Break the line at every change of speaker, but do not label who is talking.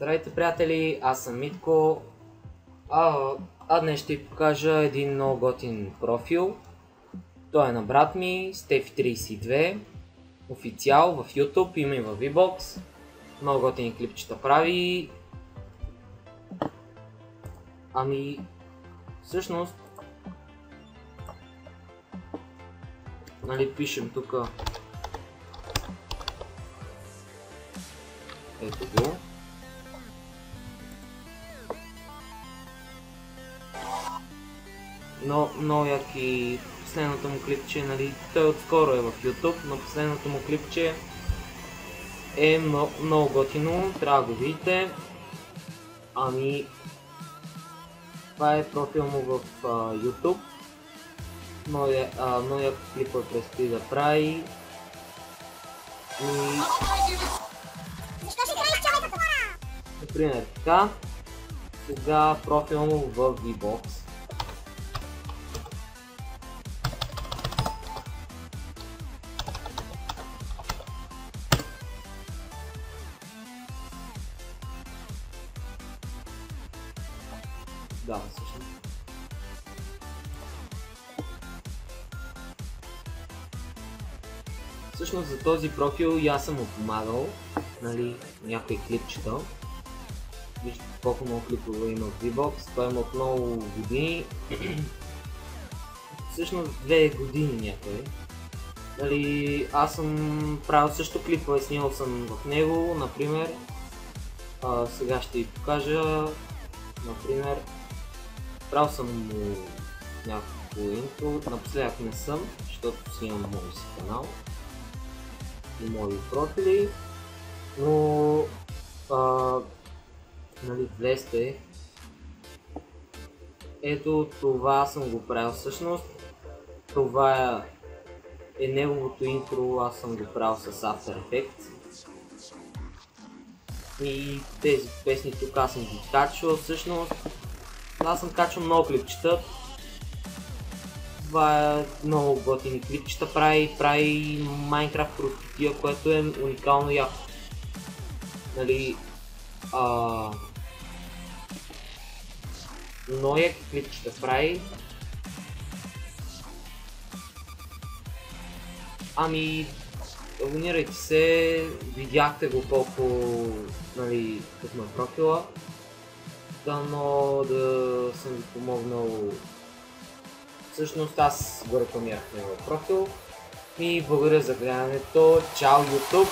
Здравейте, приятели, аз съм Митко. Днес ще ви покажа един много готин профил. Той е на брат ми, Steffi32, официал в YouTube, има и в VBOX. Много готини клипчета прави. Всъщност, пишем тук. Ето го. Но много яки последното му клипче, той отскоро е в YouTube, но последното му клипче е много готино, трябва да го видите. Това е профил му в YouTube. Много яки клипове предстои да прави. Например така. Сега профил му в VBOX. Да, всъщност. Всъщност за този профил и аз съм му помагал, някои клипчета. Вижте колко много клипове има в VBOX, той има от много години. Всъщност 2 години някъде. Аз съм правил също клипове, снимал съм в него, например. Сега ще ви покажа, например. Правил съм му някакво интро, напоследък не съм, защото си имам мой си канал и мои профили, но влезте. Ето това съм го правил всъщност, това е неговото интро, аз съм го правил с After Effects. И тези песни тук аз съм ги качвал всъщност. Аз съм качвал много клипчета. Това е много готини клипчета, прави Minecraft простотия, което е уникално яко. Много яки клипчета прави. Абонирайте се, видяхте го колко тук на профила. Дано да съм ви помогнал. Всъщност аз го рекламирах на профил. И благодаря за гледането. Чао YouTube!